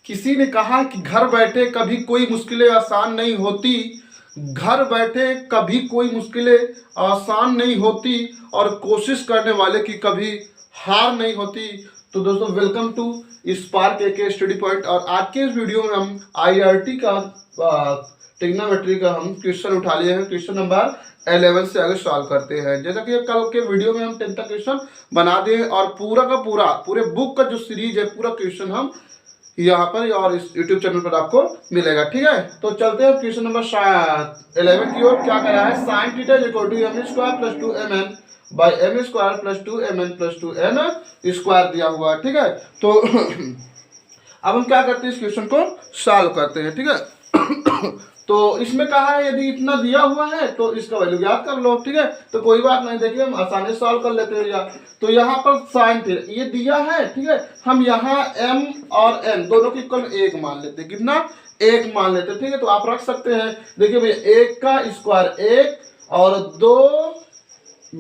किसी ने कहा कि घर बैठे कभी कोई मुश्किलें आसान नहीं होती, घर बैठे कभी कोई मुश्किलें आसान नहीं होती और कोशिश करने वाले की कभी हार नहीं होती। तो दोस्तों वेलकम टू स्पार्क के स्टडी पॉइंट। और आज के इस वीडियो में हम आईआरटी का ट्रिग्नोमेट्री का हम क्वेश्चन उठा लिए हैं। क्वेश्चन नंबर 11 से आगे सॉल्व करते हैं। जैसा कि कल के वीडियो में हम 10 का क्वेश्चन बना दिए और पूरा का पूरा पूरे बुक का जो सीरीज है पूरा क्वेश्चन हम यहाँ पर और इस YouTube चैनल पर आपको मिलेगा। ठीक है, तो चलते हैं क्वेश्चन नंबर 11 की ओर। क्या कह रहा है, sine theta is equal to m square plus 2mn by m square plus 2mn plus 2n square दिया हुआ है। ठीक है, तो अब हम क्या करते हैं, इस क्वेश्चन को सॉल्व करते हैं। ठीक है, तो इसमें कहा है यदि इतना दिया हुआ है तो इसका वैल्यू ज्ञात कर लो। ठीक है, तो कोई बात नहीं, देखिए हम आसानी से सॉल्व कर लेते हैं। तो यहाँ पर साइन थीटा ये दिया है। ठीक है, हम यहाँ m और n दोनों की इक्वल 1 मान लेते हैं। कितना, 1 मान लेते हैं। ठीक है, तो आप रख सकते हैं। देखिए भैया 1 का स्क्वायर 1 और 2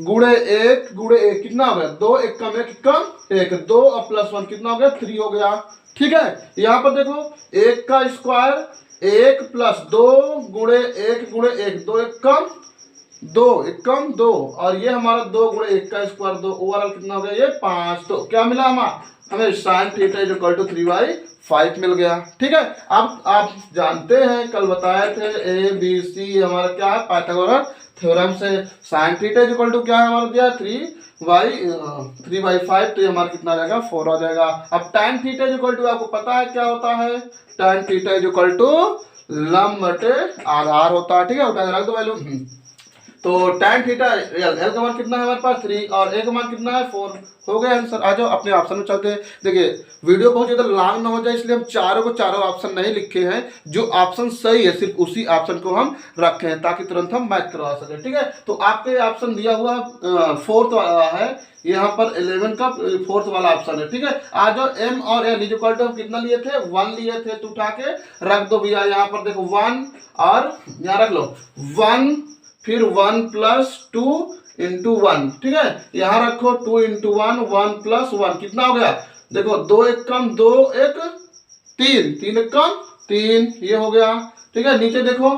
गुणे 1 कितना हो गया, 2 1 कम 1 कम 1, 2 और प्लस 1 कितना हो गया, 3 हो गया। ठीक है, यहाँ पर देखो 1 का स्क्वायर 1 प्लस 2 गुणे 1 गुणे 1, 2 1 कम 2 1 कम 2 और ये हमारा 2 गुणे 1 का स्क्वायर 2, ओवरऑल कितना हो गया, ये 5। तो क्या मिला हमें sine theta is equal to 3/5 मिल गया। ठीक है, अब आप जानते हैं कल बताए थे ए बी सी हमारा क्या है, पाइथागोरस थ्योरम से sine theta is equal to क्या है हमारा दिया 3/5, तो ये हमारा कितना आ जाएगा, 4 आ जाएगा। अब tan theta is equal to आपको पता है क्या होता है, tan theta is equal to लंब बटे आधार होता है। ठीक है, उठा के रख दो वैल्यू। तो tan थीटा एल का मान कितना है हमारे पास 3 और ए का मान कितना है 4, हो गया आंसर। आ जाओ अपने ऑप्शन में चलते हैं। देखिए वीडियो बहुत ज्यादा लॉन्ग ना हो जाए इसलिए हम चारों ऑप्शन नहीं लिखे हैं, जो ऑप्शन सही है सिर्फ उसी ऑप्शन को हम रखे हैं ताकि तुरंत हम मैच करवा सके। ठीक है, तो आपके ऑप्शन दिया हुआ 4th वाला है, यहाँ पर 11 का 4th वाला ऑप्शन है। ठीक है, आ जाओ m और n इज इक्वल टू हम कितना लिए थे, 1 लिए थे, तो उठा के रख दो भैया। यहाँ पर देखो 1 और यहाँ रख लो 1 फिर 1 प्लस 2 इंटू 1। ठीक है, यहाँ रखो 2 इंटू 1, 1 प्लस 1 कितना हो गया, देखो 2 1 कम 2 1 3, 3 1 कम 3, ये हो गया। ठीक है, नीचे देखो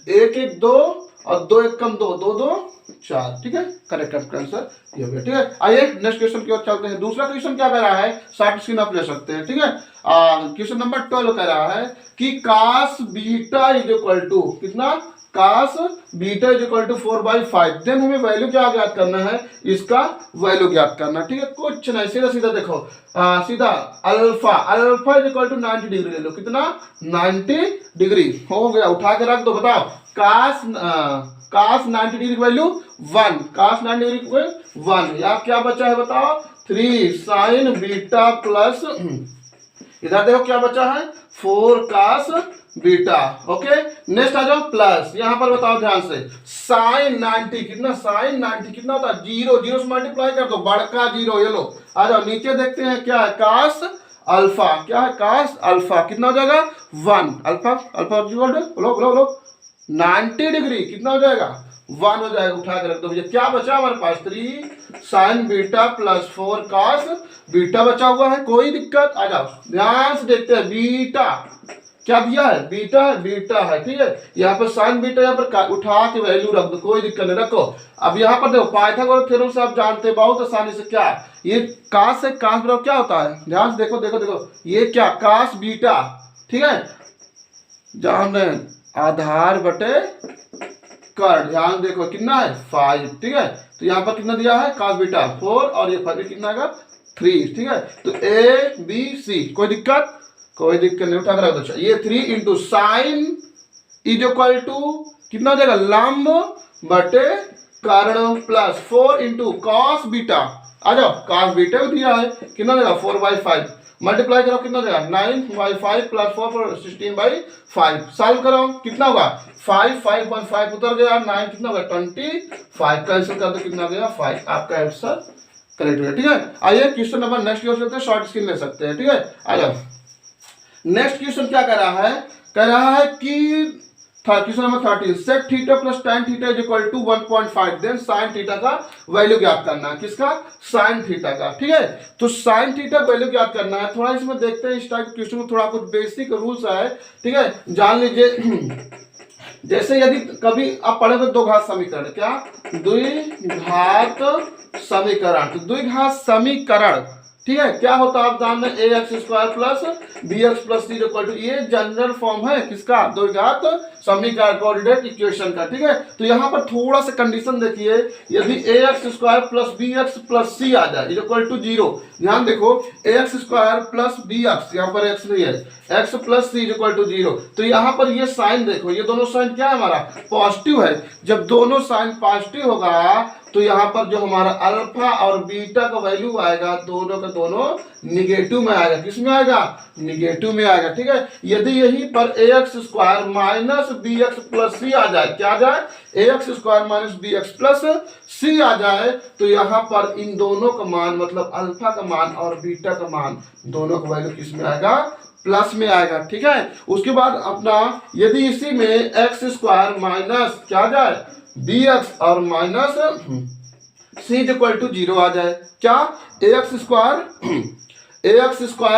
1 1 2 और 2 1 कम 2 2 2 4। ठीक है, करेक्ट आंसर ये हो गया। ठीक है, आइए नेक्स्ट क्वेश्चन की ओर चलते हैं। दूसरा क्वेश्चन क्या कह रहा है, शॉर्ट स्क्रीन आप ले सकते हैं। ठीक है, क्वेश्चन नंबर 12 कह रहा है कि cos beta is equal to कितना, cos beta is equal to 4/5। Then हमें वैल्यू क्या ज्ञात करना है, इसका वैल्यू ज्ञात करना। ठीक है, कुछ नहीं, सीधा सीधा देखो, सीधा alpha is equal to 90 degree ले लो। कितना, 90 डिग्री हो गया, उठा के रख दो। बताओ कास 90 डिग्री वैल्यू 1, कास 90 डिग्री 1, या क्या बचा है बताओ, 3 साइन बीटा प्लस इधर देखो क्या बचा है 4 कास बीटा। ओके, नेक्स्ट आ जाओ प्लस, यहां पर बताओ ध्यान से, साइन 90 कितना, साइन 90 कितना होता है, 0 से मल्टीप्लाई कर दो, बड़का 0, ये लो। आ जाओ नीचे देखते हैं क्या है, कास अल्फा, क्या है कास अल्फा, कितना हो जाएगा 1, अल्फा लो 90 डिग्री कितना हो जाएगा 1 हो जाएगा, उठा के रख दो भैया। क्या बचा हमारे पास, 3 sine beta plus 4 cos beta बचा हुआ है, कोई दिक्कत। आ जाओ ध्यान से देखते हैं, बीटा क्या दिया है, बीटा है, बीटा है। ठीक है, यहाँ पर साइन बीटा, यहाँ पर उठा के वैल्यू रख दो, कोई दिक्कत नहीं, रखो। अब यहाँ पर देखो पाइथागोरस थ्योरम से आप जानते हैं बहुत आसानी से, क्या ये कास से कास बराबर क्या होता है, ध्यान से देखो देखो देखो, ये क्या कास बीटा। ठीक है, जान आधार बटे कर, ध्यान देखो कितना है 5। ठीक है, तो यहाँ पर कितना दिया है कास बीटा 4 और ये 5 कितना आएगा 3। ठीक है, तो ए बी सी, कोई दिक्कत नहीं, उठा कर रख दो। ये 3 into sine is equal to कितना हो जाएगा, लंब बटे कर्ण प्लस 4 इंटू कॉस बीटा। आ जाओ कॉस बीटा दिया है, कितना देगा 4/5, मल्टीप्लाई करो कितना देगा 9/5 प्लस 4 16/5, सॉल्व करो कितना होगा 5 5/5 उतर गया, 9 कितना होगा 25, कैंसिल कर दो कितना गया 5, आपका आंसर करेक्ट है। ठीक है, आइए क्वेश्चन नंबर नेक्स्ट की ओर चलते हैं, शॉर्ट स्क्रीन ले सकते हैं। ठीक है, आ जाओ नेक्स्ट क्वेश्चन क्या कह रहा है कि question number 13 sec theta plus tan theta is equal to 1.5 then sin theta का वैल्यू ज्ञात करना है। किसका? sin थीटा का। ठीक है, तो sin थीटा वैल्यू ज्ञात करना है। थोड़ा इसमें देखते हैं इस टाइप के क्वेश्चन में थोड़ा कुछ बेसिक रूल्स है। ठीक है, जान लीजिए। जैसे यदि कभी आप पढ़े हुए दो घात समीकरण, क्या द्विघात समीकरण, तो द्विघात समीकरण, ठीक है, क्या होता है आप जान रहे हैं, ax square plus bx plus c equal to, ये जनरल फॉर्म है किसका? द्विघात समीकरण, कोऑर्डिनेट इक्वेशन का। ठीक है, तो यहाँ पर थोड़ा सा कंडीशन देखिए, यदि ax square plus bx plus c आ जाए इक्वल टू 0, ध्यान देखो ax स्क्वायर प्लस bx, यहाँ पर x नहीं है, x plus c equal to 0, तो यहाँ पर ये साइन देखो, ये दोनों साइन क्या है हमारा? पॉजिटिव है। जब दोनों साइन पॉजिटिव होगा तो यहाँ पर जो हमारा अल्फा और बीटा का वैल्यू आएगा, दोनों का दोनों निगेटिव में आएगा। किस में आएगा? निगेटिव में आएगा। ठीक है, यदि यहीं पर ax square minus bx plus c आ जाए, क्या आ जाए? ax square minus bx plus c आ जाए, तो यहाँ पर इन दोनों का मान, मतलब अल्फा का मान और बीटा का मान, दोनों का वैल्यू किस में आएगा? प्लस में आएगा। ठीक है, उसके बाद अपना यदि इसी में एक्स स्क्वायर माइनस क्या आ जाए? bx और माइनस c इक्वल टू 0 आ जाए, क्या? ax square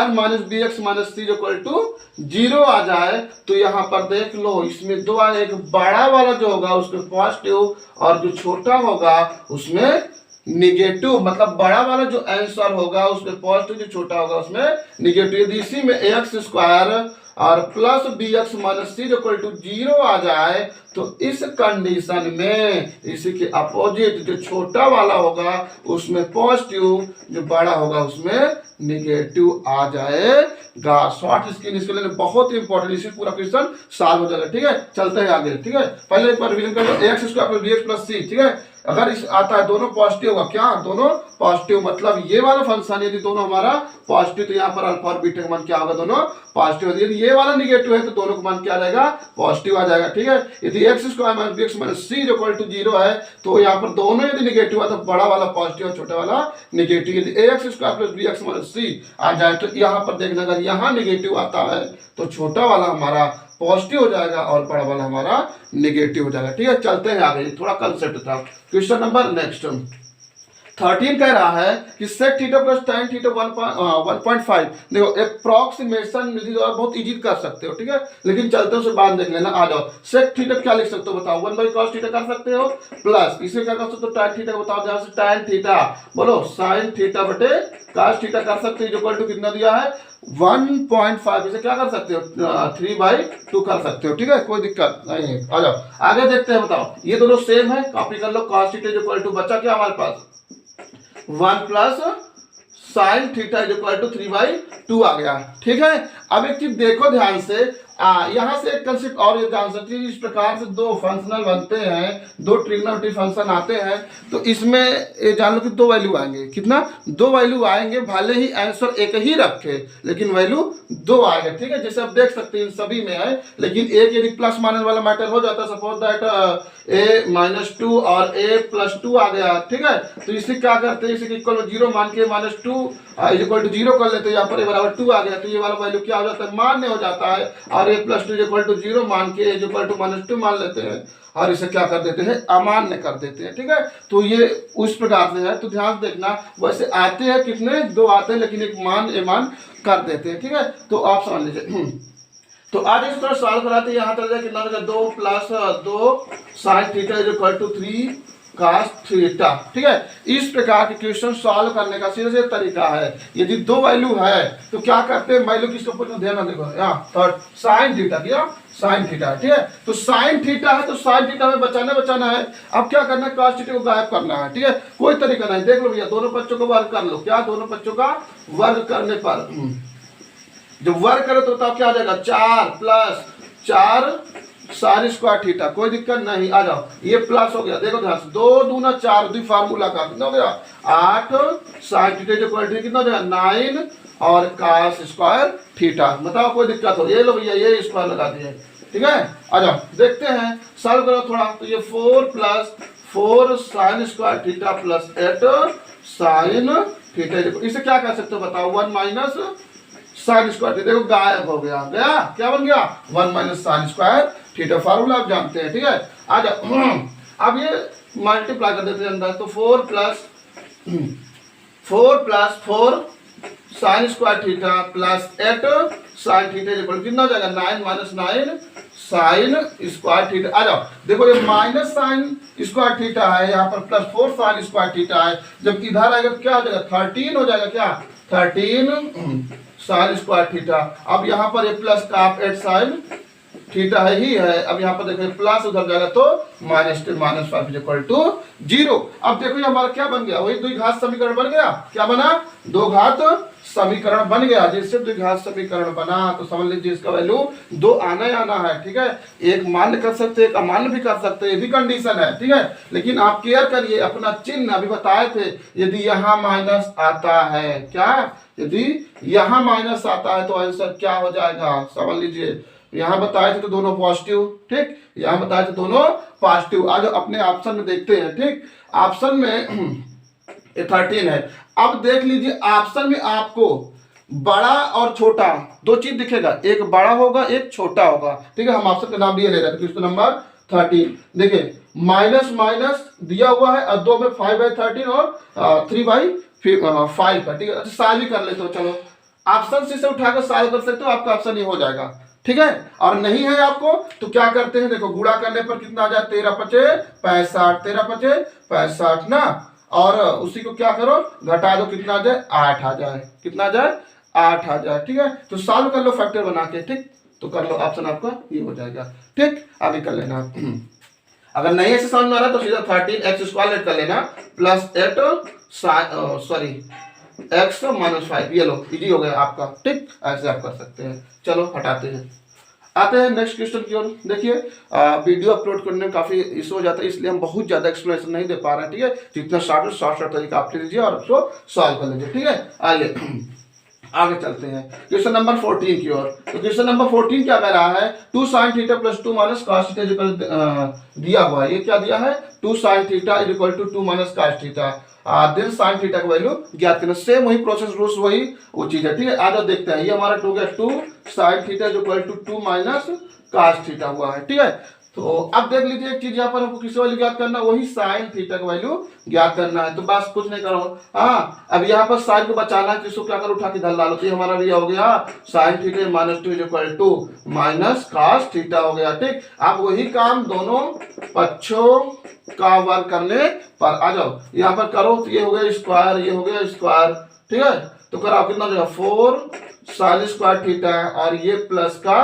minus bx minus c equal to 0 आ जाए, तो यहाँ पर देख लो इसमें दो आए, एक बड़ा वाला जो होगा उसमें पॉजिटिव और जो छोटा होगा उसमें निगेटिव, मतलब बड़ा वाला जो आंसर होगा उसमें पॉजिटिव, जो छोटा होगा उसमें निगेटिव। यदि इसी में ax स्क्वायर और plus bx minus c equal to 0 आ जाए, तो इस कंडीशन में इसी के अपोजिट जो छोटा वाला होगा उसमें पॉजिटिव, जो बड़ा होगा उसमें निगेटिव आ जाएगा। शॉर्ट स्क्रीन इसके लिए बहुत इंपॉर्टेंट, इसी पूरा क्वेश्चन सॉल्व हो जाएगा। ठीक है, चलते हैं आगे। ठीक है, पहले एक बार रिवीजन कर लो, x square plus bx plus c। ठीक है, अगर इस आता है दोनों पॉजिटिव होगा, क्या? दोनों पॉजिटिव, मतलब ये वाला फंक्शन यदि दोनों हमारा पॉजिटिव, तो यहाँ पर अल्फा और बीटा का मान क्या होगा? दोनों पॉजिटिव। यदि ये वाला निगेटिव है तो दोनों का मान क्या आ जाएगा? पॉजिटिव आ जाएगा। ठीक है, यदि x square minus bx minus c equal to 0 है, तो यहाँ पर दोनों यदि निगेटिव है तो बड़ा वाला पॉजिटिव और छोटा वाला निगेटिव। यदि ax square plus bx minus c आ जाए, तो यहाँ पर देखना, अगर यहाँ निगेटिव आता है तो छोटा वाला हमारा पॉजिटिव हो जाएगा और बड़ा वाला हमारा निगेटिव हो जाएगा। ठीक है, चलते हैं आगे, थोड़ा कंसेप्ट था। क्वेश्चन नंबर नेक्स्ट 13 कह रहा है कि sec theta plus tan theta 1.5, देखो अप्रोक्सीमेशन विधि द्वारा बहुत इजी कर सकते हो। ठीक है, लेकिन चलते हो, उसे बाद देख लेना। आ जाओ, सेक थीटा क्या लिख सकते हो बताओ? 1/cos थीटा कर सकते हो, प्लस इसे क्या कर सकते हो? tan थीटा बताओ, जहां से tan थीटा बोलो sin थीटा बटे cos थीटा कर सकते हो, इक्वल टू कितना दिया है? 1.5। इसे क्या कर सकते हो? 3/2 कर सकते हो। ठीक है, कोई दिक्कत नहीं है। आ जाओ आगे देखते हैं, बताओ। ये दोनों सेम है, कॉपी कर लो। cos थीटा इक्वल टू बचा क्या हमारे पास? 1 plus sine theta equal to 3/2 आ गया। ठीक है, अब एक चीज देखो ध्यान से, यहां से एक कंसेप्ट और ये जान सकते हैं, इस प्रकार से दो फंक्शनल बनते हैं, दो ट्रिग्नोमेट्री फंक्शन आते हैं, तो इसमें ये जान लो कि दो वैल्यू आएंगे। कितना? दो वैल्यू आएंगे, भले ही आंसर एक ही रखे लेकिन वैल्यू दो आएगा। ठीक है, जैसे आप देख सकते हैं इन सभी में है, लेकिन एक यदि प्लस माइनस वाला मैटर हो जाता है, सपोज दैट a-2 और a+2 आ गया। ठीक है, तो इसे क्या करते हैं? इसे इक्वल 0 मान के -2 इक्वल टू 0 कर लेते हैं। यहाँ पर a बराबर 2 आ गया, तो ये वाला वैल्यू क्या हो जाता है? मान्य हो जाता है, और a+2 इक्वल टू 0 मान के इक्वल टू -2 मान लेते हैं, और इसे क्या कर देते हैं? अमान्य कर देते हैं। ठीक है, तो ये उस प्रकार से है, तो ध्यान देखना। वैसे आते हैं कितने? दो आते हैं, लेकिन एक मान एमान कर देते हैं। ठीक है, तो आप समझ लीजिए। तो आज इस तरह सॉल्व कराते हैं, यहाँ चल जाए कितना हो जाएगा? 2 plus 2 sin theta equal to 3 cos theta. ठीक है, इस प्रकार के क्वेश्चन सॉल्व करने का सीधे तरीका है। यदि दो वैल्यू है तो क्या करते हैं? वैल्यू किसको पूछना? ध्यान ना देखो, यहाँ थर्ड sin थीटा किया, sin थीटा। ठीक है, तो sin थीटा है तो sin थीटा में बचाना है। अब क्या करना है? cos थीटा को गायब करना है। ठीक है, कोई तरीका नहीं। देख लो भैया, दोनों बच्चों को वर्ग कर लो। क्या? दोनों बच्चों का वर्ग करने पर जब वर्ग करो तो क्या आ जाएगा? 4 प्लस 4 साइन स्क्वायर थीटा। कोई दिक्कत नहीं, आ जाओ, ये प्लस हो गया। देखो ध्यान से, 2 दूना 4, दो फार्मूला का कितना हो गया? 8 साइन थीटा इक्वल टू कितना हो जाएगा? 9 और cos स्क्वायर थीटा। बताओ कोई दिक्कत हो? ये लो भैया, ये स्क्वायर लगा दिए। ठीक है, आ जाओ देखते हैं, सॉल्व करो थोड़ा। तो ये 4 plus 4 sine square theta plus 8 sine theta, इसे क्या कर सकते हो बताओ? 1 माइनस साइन स्क्वायर थीटा, देखो गायब हो गया, गया क्या बन गया 1 minus sine square theta, formula आप जानते हैं, ठीक है। आ जाओ अब ये मल्टीप्लाई कर देते हैं अंदर, तो 4 plus 4 sine square theta plus 8 sign theta equal कितना हो जाएगा 9 माइनस 9 साइन स्क्वायर थीटा। आ जाओ देखो ये माइनस साइन स्क्वायर थीटा है, यहाँ पर प्लस 4 साइन स्क्वायर थीटा है, जब इधर आएगा तो क्या हो जाएगा 13 हो जाएगा, क्या 13 साइन स्क्वायर थीटा। अब यहाँ पर ये प्लस का आप 8 साइन थीटा है ही है, अब यहाँ पर देखो प्लस उधर जाएगा तो माइनस 10 माइनस 5 इक्वल टू 0। अब देखो ये हमारा क्या बन गया, वही द्विघात समीकरण बन गया, क्या बना दो घात समीकरण बन गया। जिससे द्विघात समीकरण बना तो समझ लीजिए इसका वैल्यू 2 आना ही आना है, ठीक है। एक मान्य कर सकते हैं, एक अमान्य भी कर सकते हैं, ये भी कंडीशन है, ठीक है। लेकिन आप केयर करिए अपना चिन्ह, अभी बताए थे यदि यहाँ माइनस आता है, क्या यदि यहाँ माइनस आता है तो आंसर क्या हो जाएगा, समझ लीजिए। यहाँ बताए थे तो दोनों पॉजिटिव, ठीक, यहाँ बताए थे दोनों पॉजिटिव। आज अपने ऑप्शन में देखते हैं, ठीक, ऑप्शन में 13 है। अब देख लीजिए ऑप्शन में आपको बड़ा और छोटा दो चीज दिखेगा, एक बड़ा होगा एक छोटा होगा, ठीक है। हम ऑप्शन का नाम भी ले रहे हैं, क्वेश्चन नंबर 13 देखिए माइनस माइनस दिया हुआ है और 2 में 5/13 और 3/5 है, ठीक है। अच्छा साल भी कर लेते हो, चलो ऑप्शन सी से उठाकर साल कर सकते हो, आपका ऑप्शन ये हो जाएगा, ठीक है। और नहीं है आपको तो क्या करते हैं, देखो गुणा करने पर कितना आ जाए 13×5 = 65, 13×5 = 65 ना, और उसी को क्या करो घटा दो, कितना आ जाए 8 आ जाए, कितना आ जाए 8 आ जाए, ठीक है। तो सॉल्व कर लो फैक्टर बना के, ठीक, तो कर लो, ऑप्शन आपका ये हो जाएगा, ठीक। आगे कर लेना अगर नहीं ऐसे समझ में आ रहा तो सीधा 13x² लेट कर लेना प्लस 8 x माइनस 5, ये लो इजी हो गया आपका, ठीक। ऐसे आप कर सकते हैं। चलो हटाते हैं, आते हैं नेक्स्ट क्वेश्चन की ओर। देखिए वीडियो अपलोड करने में काफी इशू हो जाता है, इसलिए हम बहुत ज्यादा एक्सप्लेनेशन नहीं दे पा रहे हैं, ठीक है। जितना शॉर्ट तरीका आप ले लीजिए और उसको सॉल्व कर लीजिए, ठीक है। आइए आगे चलते हैं क्वेश्चन नंबर 14 की ओर। तो क्वेश्चन नंबर 14 क्या कह रहा है 2 sin theta + 2 - cos theta equal दिया हुआ है, ये क्या दिया है 2 sin theta equal to 2 - cos theta, then sin theta का वैल्यू ज्ञात करना। सेम वही प्रोसेस रूल्स वही वो चीज है, ठीक है। आज देखते हैं, ये हमारा 2 गया 2 sin theta equal to 2 - cos theta हुआ है, ठीक है। तो अब देख लीजिए एक चीज यहाँ पर हमको किस वैल्यू ज्ञात करना, वही sin थीटा का वैल्यू ज्ञात करना है। तो बस कुछ नहीं करो, हाँ अब यहाँ पर sin को बचाना है तो इसको क्या करो उठा के इधर ला लो, तो ये हमारा भी हो गया sin theta -2 equal to cos theta हो गया, ठीक। अब वही काम दोनों पक्षों का वर्ग करने पर आ जाओ, यहाँ पर करो तो ये हो गया स्क्वायर, ये हो गया स्क्वायर, ठीक है। तो करो कितना हो जाएगा 4 sin² थीटा और ये प्लस का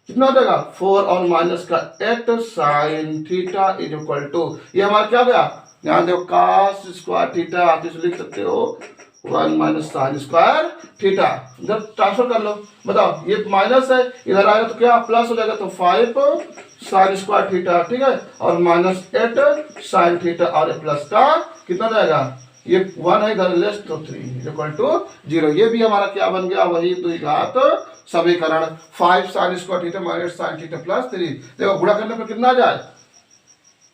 कितना हो जाएगा 4 और माइनस का 8 sin थीटा इक्वल टू, ये हमारा क्या गया यहाँ देखो cos² थीटा, आप इसे लिख सकते हो 1 - sin² थीटा। इधर ट्रांसफर कर लो, बताओ ये माइनस है इधर आएगा तो क्या प्लस हो जाएगा, तो 5 sin² थीटा, ठीक है, और -8 sin थीटा और प्लस का कितना जाएगा, ये 1 है इधर लेस तो 3 इक्वल टू 0। ये भी हमारा क्या बन गया, वही द्विघात समीकरण 5 sin² थीटा - sin थीटा + 3। देखो गुणा करने पर कितना आ जाए,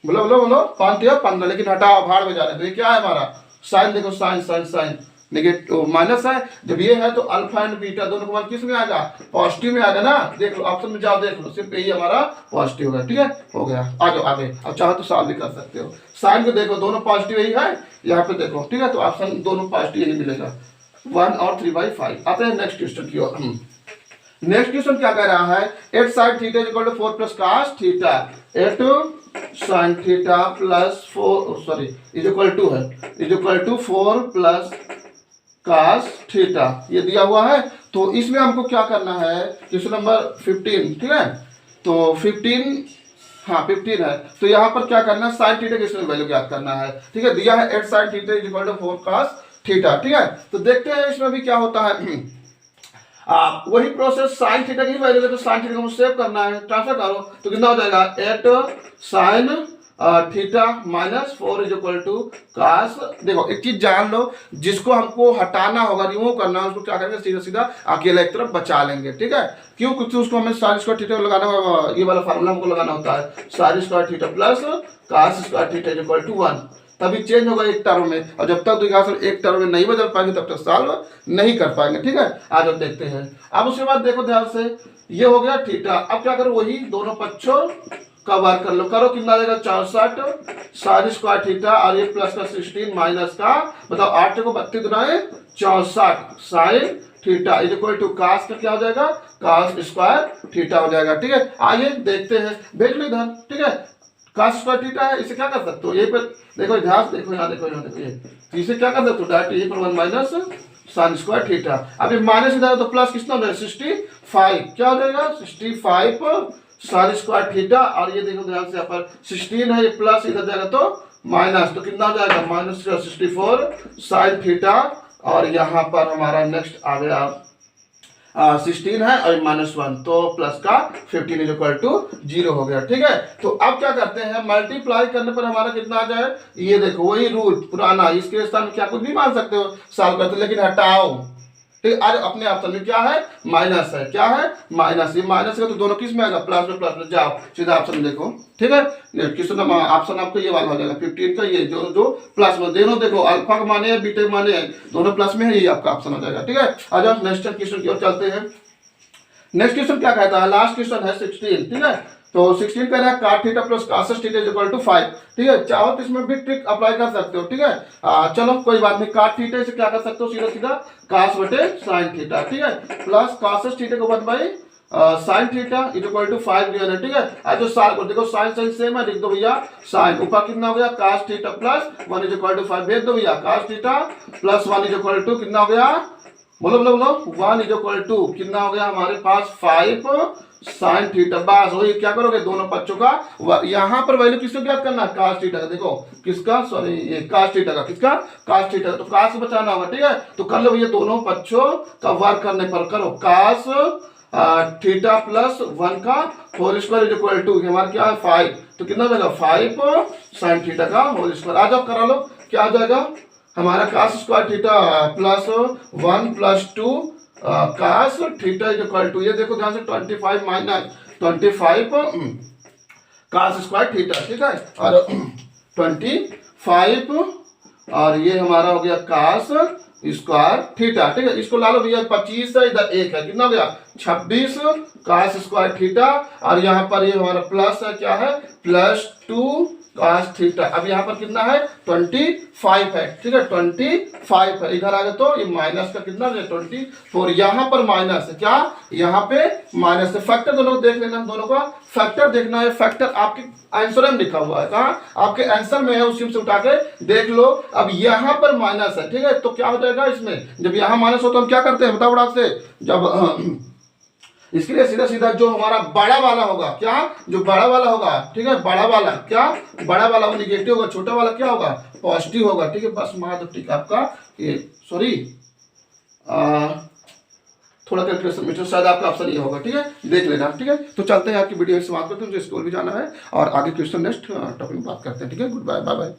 बोलो बोलो बोलो 5 या 15, लेकिन हटाओ भाड़ में जा रहे, तो ये क्या है हमारा साइन, देखो साइन नेगेटिव माइनस है, जब ये है तो अल्फा एंड बीटा दोनों का मान किस में आएगा पॉजिटिव में आएगा ना। देख लो ऑप्शन में जाओ देख लो, सिर्फ यही हमारा पॉजिटिव होगा, ठीक है, हो गया। आ जाओ आगे, अब चाहो तो सॉल्व भी कर सकते हो। साइन को देखो दोनों पॉजिटिव यही है, यहाँ पे देखो, ठीक है, तो ऑप्शन दोनों पॉजिटिव यही मिलेगा 1 और 3/5। आते हैं नेक्स्ट क्वेश्चन की ओर। नेक्स्ट क्वेश्चन क्या कह रहा है 8 sin theta equal to 4 + cos theta, 8 sin theta plus 4 sorry equal to है इक्वल टू 4 + cos थीटा, ये दिया हुआ है। तो इसमें हमको क्या करना है क्वेश्चन नंबर 15, ठीक है। तो 15 हाँ 15 है, तो यहाँ पर क्या करना है sin थीटा की वैल्यू ज्ञात करना है, ठीक है। दिया है 8 sin theta equal to 4 cos theta, ठीक है। तो देखते हैं इसमें भी क्या होता है, वही प्रोसेस sin थीटा की वैल्यू है तो sin थीटा को सेव करना है, ट्रांसफर करो तो कितना हो जाएगा 8 sin theta -4 equal to cos। देखो एक चीज जान लो, जिसको हमको हटाना होगा रिमूव करना है उसको क्या करेंगे सीधा सीधा अकेला एक तरफ बचा लेंगे, ठीक है। क्यों, क्योंकि उसको हमें sin² थीटा लगाना होगा, ये वाला फार्मूला हमको लगाना होता है sin² theta plus cos² theta equal to 1। तभी चेंज होगा एक टर्म में, और जब तक द्विघात समीकरण एक टर्म में नहीं बदल पाएंगे तब तक सॉल्व नहीं कर पाएंगे। ठीक है, आज हम देखते हैं। अब उसके बाद देखो ध्यान से, ये हो गया थीटा। अब क्या करो, वही दोनों पक्षों का वर्ग कर लो, करो कितना देगा 64 साइन स्क्वायर थीटा, और ये प्लस का 16 माइनस का बताओ 8 को 32 गुनाए 64 sine theta is equal to cos का क्या हो जाएगा, कास स्क्वायर थीटा हो जाएगा। ठीक है, आइए देखते हैं, भेज लो इधर। ठीक है, कास स्क्वायर थीटा है, इसे क्या कर सकते हो, ये पर देखो ध्यान देखो, यहाँ देखो, यहाँ देखो, ये इसे क्या कर सकते हो, डायरेक्ट ये पर 1 माइनस साइन स्क्वायर थीटा। अब ये माइनस इधर तो प्लस कितना हो जाएगा 65, क्या हो जाएगा 65 साइन स्क्वायर थीटा, और ये देखो ध्यान से यहाँ पर 16 है, ये प्लस इधर जाएगा तो माइनस, तो कितना हो जाएगा माइनस 64 साइन थीटा, और यहाँ पर हमारा नेक्स्ट आ गया 16 है और -1, तो प्लस का 15 इज इक्वल टू 0 हो गया। ठीक है, तो अब क्या करते हैं, मल्टीप्लाई करने पर हमारा कितना आ जाए, ये देखो वही रूल पुराना, इसके स्थान में क्या कुछ भी मान सकते हो सॉल्व करते, लेकिन हटाओ। ठीक, आज अपने ऑप्शन में क्या है, माइनस है, क्या है माइनस, ये माइनस है तो दोनों किस में आएगा, प्लस में जाओ सीधा ऑप्शन में देखो। ठीक है, किस ऑप्शन आपको ये वाला हो जाएगा 15 का, ये जो प्लस में दोनों देखो, अल्फा का माने हैं बीटा माने हैं, दोनों प्लस में है, ये आपका ऑप्शन हो जाएगा। ठीक है, आ जाओ नेक्स्ट क्वेश्चन की ओर चलते हैं। नेक्स्ट क्वेश्चन क्या कहता है, लास्ट क्वेश्चन है 16। ठीक है, तो 16 कह रहा है cot theta plus cos theta is equal to 5। ठीक है, चाहो तो इसमें भी ट्रिक अप्लाई कर सकते हो। ठीक है, चलो कोई बात नहीं, cot थीटा से क्या कर सकते हो, सीधा सीधा cos बटे sin थीटा। ठीक है, प्लस cos थीटा को 1 by sin theta is equal to 5 दिया है। ठीक है, आज जो साइन को देखो, साइन साइन सेम है, लिख दो भैया साइन, ऊपर कितना हो गया cos theta plus 1 is equal to 5, भेज दो भैया cos theta plus 1 is equal to कितना हो गया, बोलो बोलो बोलो 1 इज इक्वल टू कितना हो गया हमारे पास 5 साइन थीटा। बस वही क्या करोगे, दोनों पक्षों का यहाँ पर वैल्यू किसको ज्ञात करना है, कास थीटा का। देखो किसका, सॉरी ये कास थीटा का, किसका कास थीटा का, तो कास बचाना होगा। ठीक है, तो कर लो भैया दोनों पक्षों का वर्ग करने पर करो कास थीटा प्लस 1 का whole square is equal to हमारा क्या है 5, तो कितना हो जाएगा 5 साइन थीटा का होल स्क्वायर। आ जाओ करा लो, क्या आ जाएगा हमारा कास स्क्वायर थीटा प्लस 1 प्लस 2 cos theta is equal to, ये देखो ध्यान से 25 माइनस 25 कास स्क्वायर थीटा। ठीक है, और 25 और ये हमारा हो गया कास स्क्वायर थीटा। ठीक है, इसको ला लो भैया 25 है, इधर 1 है, कितना हो गया 26 कास स्क्वायर थीटा, और यहाँ पर ये हमारा प्लस है, क्या है प्लस 2 कास थीटा। अब यहाँ पर कितना है 25 है। ठीक है, 25 है, इधर आ गया तो ये माइनस का कितना है 24, यहाँ पर माइनस है, क्या यहाँ पे माइनस है। फैक्टर दोनों को देख लेना, दोनों का फैक्टर देखना है, फैक्टर आपके आंसर में लिखा हुआ है, कहाँ आपके आंसर में है, उसी से उठा के देख लो। अब यहाँ पर माइनस है, ठीक है, तो क्या हो जाएगा इसमें, जब यहाँ माइनस हो तो हम क्या करते हैं बताओ बड़ा से, जब इसके लिए सीधा सीधा जो हमारा बड़ा वाला होगा, क्या जो बड़ा वाला होगा, ठीक है बड़ा वाला, क्या बड़ा वाला वो निगेटिव होगा, छोटा वाला क्या होगा पॉजिटिव होगा। ठीक है, बस मात्र ठीक है आपका ये सॉरी थोड़ा कैलकुलेशन में शायद आपका ऑप्शन ये होगा। ठीक है, देख लेना। ठीक है, तो चलते हैं आपकी वीडियो समाप्त करते हैं, मुझे स्कूल भी जाना है और आगे क्वेश्चन नेक्स्ट टॉपिक में बात करते हैं। ठीक है, गुड बाय, बाय बाय।